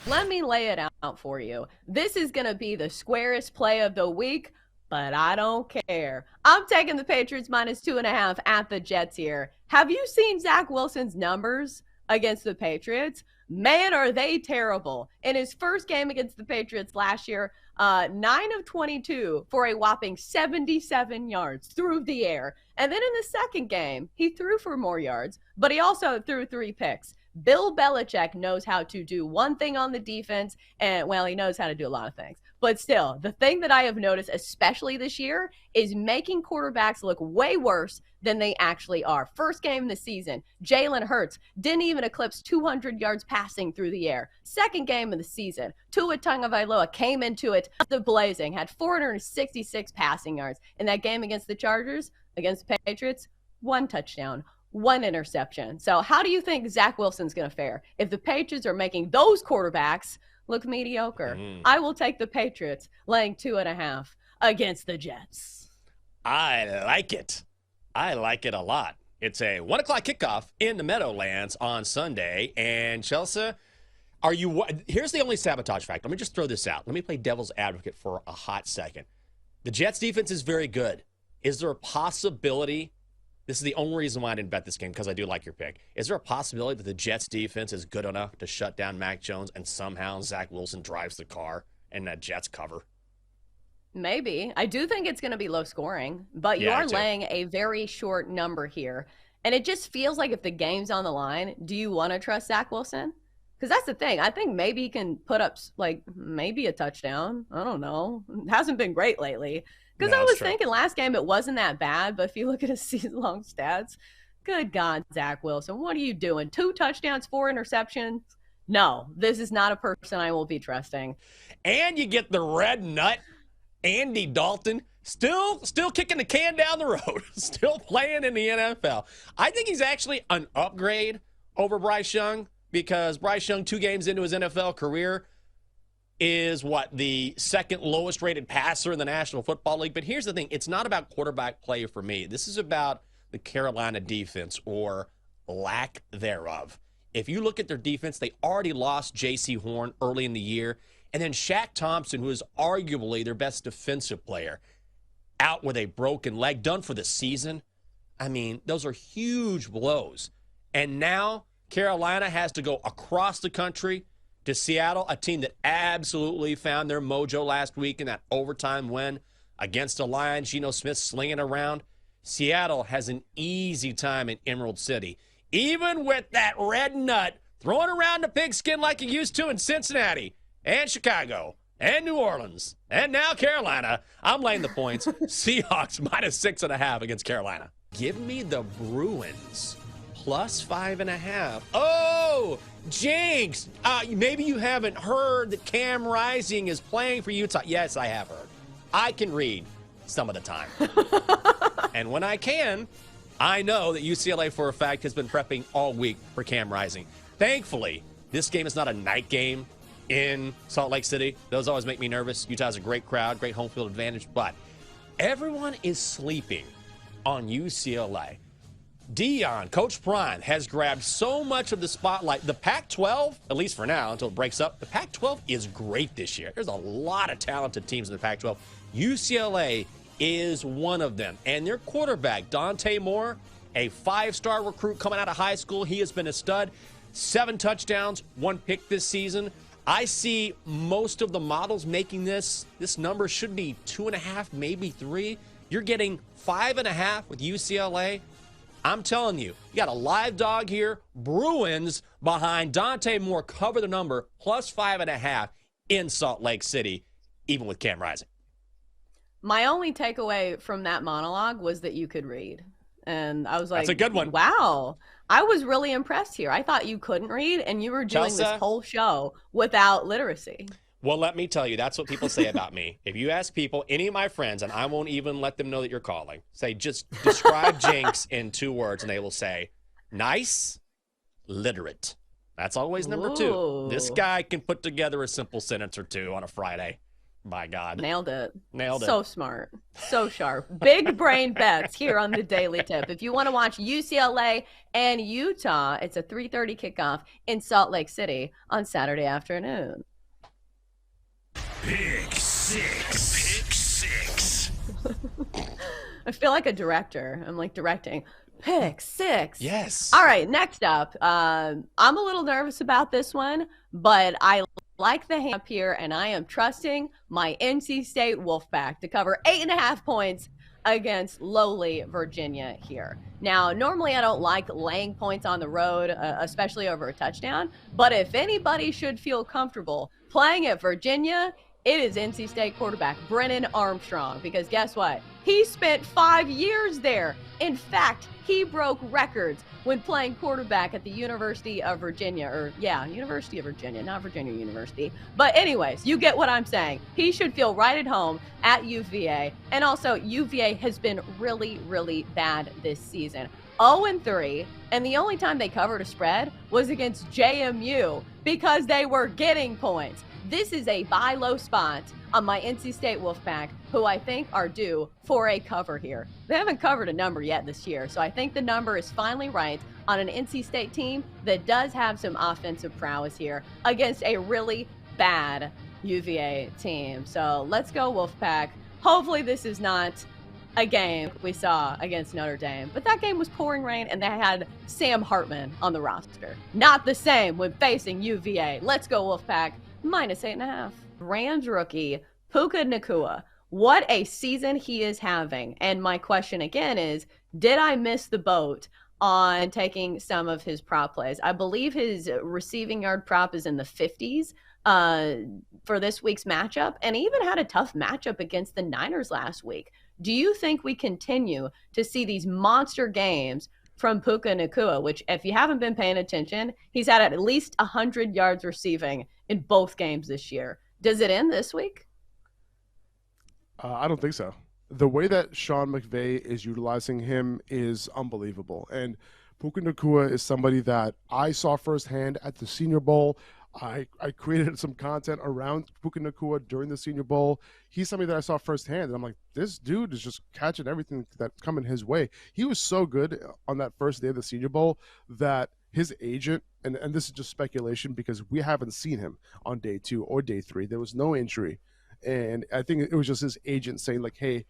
Let me lay it out for you. This is going to be the squarest play of the week, but I don't care. I'm taking the Patriots minus 2.5 at the Jets here. Have you seen Zach Wilson's numbers against the Patriots? Man, are they terrible. In his first game against the Patriots last year, 9 of 22 for a whopping 77 yards through the air. And then in the second game, he threw for more yards, but he also threw 3 picks. Bill Belichick knows how to do one thing on the defense, and, well, he knows how to do a lot of things. But still, the thing that I have noticed, especially this year, is making quarterbacks look way worse than they actually are. First game of the season, Jalen Hurts didn't even eclipse 200 yards passing through the air. Second game of the season, Tua Tagovailoa came into it the blazing, had 466 passing yards. In that game against the Chargers, against the Patriots, 1 touchdown. 1 interception. So how do you think Zach Wilson's going to fare if the Patriots are making those quarterbacks look mediocre? I will take the Patriots laying 2.5 against the Jets. I like it. I like it a lot. It's a 1 o'clock kickoff in the Meadowlands on Sunday. And Chelsa, here's the only sabotage factor. Let me just throw this out. Let me play devil's advocate for a hot second. The Jets defense is very good. Is there a possibility? This is the only reason why I didn't bet this game, because I do like your pick. Is there a possibility that the Jets defense is good enough to shut down Mac Jones and somehow Zach Wilson drives the car and that Jets cover? Maybe. I do think it's going to be low scoring, but you are laying a very short number here. And it just feels like if the game's on the line, do you want to trust Zach Wilson? Because that's the thing. I think maybe he can put up, maybe a touchdown. I don't know. It hasn't been great lately. Because I was thinking last game it wasn't that bad, but if you look at his season-long stats, good God, Zach Wilson, what are you doing? 2 touchdowns, 4 interceptions? No, this is not a person I will be trusting. And you get the red nut, Andy Dalton, still kicking the can down the road, still playing in the NFL. I think he's actually an upgrade over Bryce Young, because Bryce Young, 2 games into his NFL career, is the second lowest rated passer in the National Football League. But here's the thing. It's not about quarterback play for me. This is about the Carolina defense, or lack thereof. If you look at their defense, they already lost J.C. Horn early in the year. And then Shaq Thompson, who is arguably their best defensive player, out with a broken leg, done for the season. I mean, those are huge blows. And now Carolina has to go across the country to Seattle, a team that absolutely found their mojo last week in that overtime win against the Lions. Geno Smith slinging around. Seattle has an easy time in Emerald City, even with that red nut throwing around the pigskin like he used to in Cincinnati and Chicago and New Orleans and now Carolina. I'm laying the points. Seahawks minus 6.5 against Carolina. Give me the Bruins plus 5.5. Oh, Jenks, maybe you haven't heard that Cam Rising is playing for Utah. Yes, I have heard. I can read some of the time. And when I can, I know that UCLA, for a fact, has been prepping all week for Cam Rising. Thankfully, this game is not a night game in Salt Lake City. Those always make me nervous. Utah has a great crowd, great home field advantage, but everyone is sleeping on UCLA. Dion, Coach Prime, has grabbed so much of the spotlight. The Pac-12, at least for now, until it breaks up, the Pac-12 is great this year. There's a lot of talented teams in the Pac-12. UCLA is one of them. And their quarterback, Dante Moore, a 5-star recruit coming out of high school. He has been a stud. 7 touchdowns, 1 pick this season. I see most of the models making this. This number should be 2.5, maybe 3. You're getting 5.5 with UCLA. I'm telling you, you got a live dog here. Bruins behind Dante Moore cover the number plus 5.5 in Salt Lake City, even with Cam Rising. My only takeaway from that monologue was that you could read. And I was like, that's a good one. Wow. I was really impressed here. I thought you couldn't read, and you were doing Chelsa, this whole show without literacy. Well, let me tell you, that's what people say about me. If you ask people, any of my friends, and I won't even let them know that you're calling, say, just describe Jenks in 2 words, and they will say, nice, literate. That's always number 2. This guy can put together a simple sentence or 2 on a Friday. By God. Nailed it. Nailed it. So smart. So sharp. Big brain bets here on the Daily Tip. If you want to watch UCLA and Utah, it's a 3:30 kickoff in Salt Lake City on Saturday afternoon. Pick six. Pick six. I feel like a director. I'm like directing. Pick six. Yes. All right, next up. I'm a little nervous about this one, but I like the hand up here, and I am trusting my NC State Wolfpack to cover 8.5 points against lowly Virginia here. Now, normally I don't like laying points on the road, especially over a touchdown, but if anybody should feel comfortable playing at Virginia, it is NC State quarterback Brennan Armstrong, because guess what? He spent 5 years there. In fact, he broke records when playing quarterback at the University of Virginia, University of Virginia, not Virginia University. But anyways, you get what I'm saying. He should feel right at home at UVA. And also, UVA has been really, really bad this season. 0-3, and the only time they covered a spread was against JMU because they were getting points. This is a buy low spot on my NC State Wolfpack, who I think are due for a cover here. They haven't covered a number yet this year, so I think the number is finally right on an NC State team that does have some offensive prowess here against a really bad UVA team. So let's go Wolfpack. Hopefully this is not a game we saw against Notre Dame, but that game was pouring rain and they had Sam Hartman on the roster. Not the same when facing UVA. Let's go Wolfpack. -8.5. Rams rookie Puka Nacua. What a season he is having. And my question again is, did I miss the boat on taking some of his prop plays? I believe his receiving yard prop is in the 50s for this week's matchup, and he even had a tough matchup against the Niners last week. Do you think we continue to see these monster games from Puka Nacua, which if you haven't been paying attention, he's had at least 100 yards receiving in both games this year? Does it end this week? I don't think so. The way that Sean McVay is utilizing him is unbelievable. And Puka Nacua is somebody that I saw firsthand at the Senior Bowl. I created some content around Puka Nacua during the Senior Bowl. He's somebody that I saw firsthand, and I'm like, this dude is just catching everything that's coming his way. He was so good on that first day of the Senior Bowl that his agent, and this is just speculation because we haven't seen him on day 2 or day 3. There was no injury. And I think it was just his agent saying, like, hey,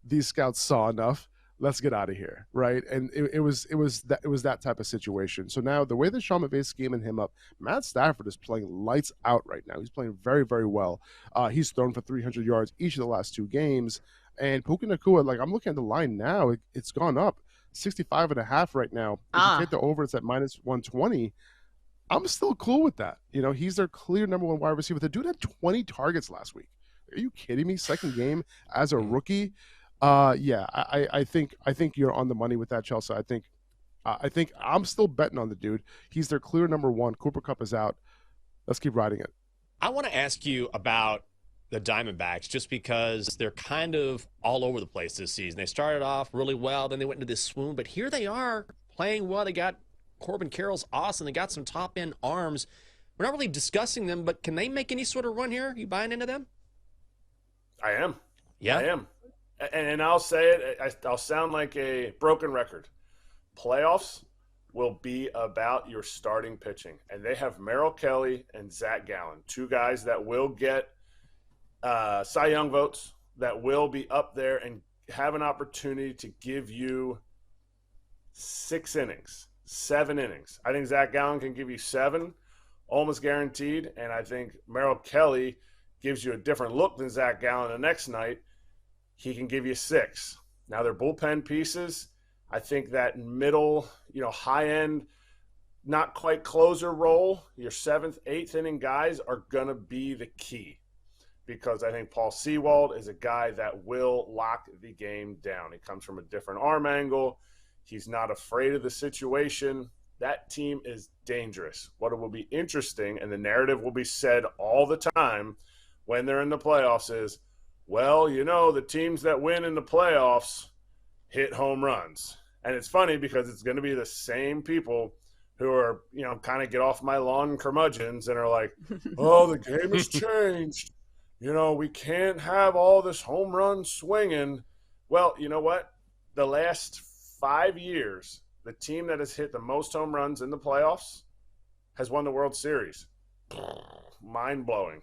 these scouts saw enough. Let's get out of here, right? And it was that type of situation. So now the way that Sean McVay is scheming him up, Matt Stafford is playing lights out right now. He's playing very, very well. He's thrown for 300 yards each of the last 2 games. And Puka Nacua, like, I'm looking at the line now, it's gone up 65.5 right now. If you take the over, it's at -120. I'm still cool with that. You know, he's their clear number 1 wide receiver. The dude had 20 targets last week. Are you kidding me? Second game as a rookie. I think you're on the money with that, Chelsa. I think I'm still betting on the dude. He's their clear number 1. Cooper Kupp is out. Let's keep riding it. I want to ask you about the Diamondbacks just because they're kind of all over the place this season. They started off really well, then they went into this swoon, but here they are playing well. They got Corbin Carroll's awesome. They got some top-end arms. We're not really discussing them, but can they make any sort of run here? Are you buying into them? I am. Yeah. I am. And I'll say it, I'll sound like a broken record. Playoffs will be about your starting pitching. And they have Merrill Kelly and Zach Gallen, 2 guys that will get Cy Young votes, that will be up there and have an opportunity to give you 6 innings, 7 innings. I think Zach Gallen can give you 7, almost guaranteed. And I think Merrill Kelly gives you a different look than Zach Gallen the next night. He can give you 6. Now, they're bullpen pieces. I think that middle, high-end, not quite closer role, your 7th, 8th inning guys are going to be the key, because I think Paul Sewald is a guy that will lock the game down. He comes from a different arm angle. He's not afraid of the situation. That team is dangerous. What will be interesting, and the narrative will be said all the time when they're in the playoffs, is, well, the teams that win in the playoffs hit home runs. And it's funny because it's going to be the same people who are, kind of get off my lawn curmudgeons and are like, oh, the game has changed. we can't have all this home run swinging. Well, you know what? The last 5 years, the team that has hit the most home runs in the playoffs has won the World Series. Mind-blowing.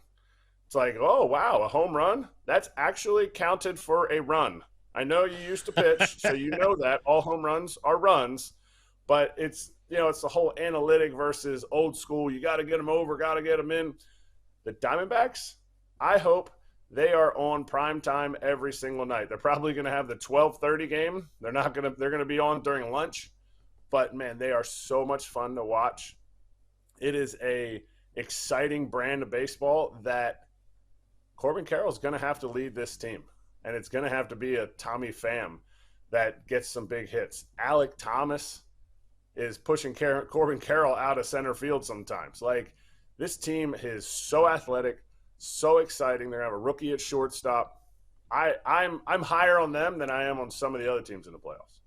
It's like, oh, wow, a home run? That's actually counted for a run. I know you used to pitch, so you know that all home runs are runs, but it's the whole analytic versus old school. You got to get them over, got to get them in. The Diamondbacks, I hope they are on prime time every single night. They're probably going to have the 12:30 game. They're going to be on during lunch, but man, they are so much fun to watch. It is a exciting brand of baseball that Corbin Carroll is going to have to lead this team. And it's going to have to be a Tommy Pham that gets some big hits. Alec Thomas is pushing Corbin Carroll out of center field sometimes. Like, this team is so athletic, so exciting. They're going to have a rookie at shortstop. I'm higher on them than I am on some of the other teams in the playoffs.